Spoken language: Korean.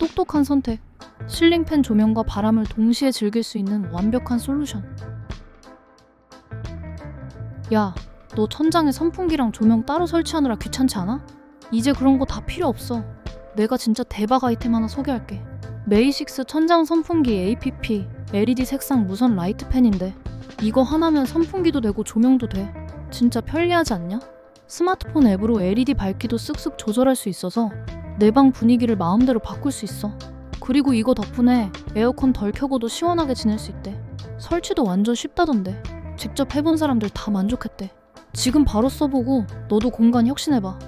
똑똑한 선택. 실링팬 조명과 바람을 동시에 즐길 수 있는 완벽한 솔루션. 야, 너 천장에 선풍기랑 조명 따로 설치하느라 귀찮지 않아? 이제 그런 거 다 필요 없어. 내가 진짜 대박 아이템 하나 소개할게. 메이식스 천장 선풍기 APP LED 색상 무선 라이트 팬인데 이거 하나면 선풍기도 되고 조명도 돼. 진짜 편리하지 않냐? 스마트폰 앱으로 LED 밝기도 쓱쓱 조절할 수 있어서 내 방 분위기를 마음대로 바꿀 수 있어. 그리고 이거 덕분에 에어컨 덜 켜고도 시원하게 지낼 수 있대. 설치도 완전 쉽다던데. 직접 해본 사람들 다 만족했대. 지금 바로 써보고 너도 공간 혁신해봐.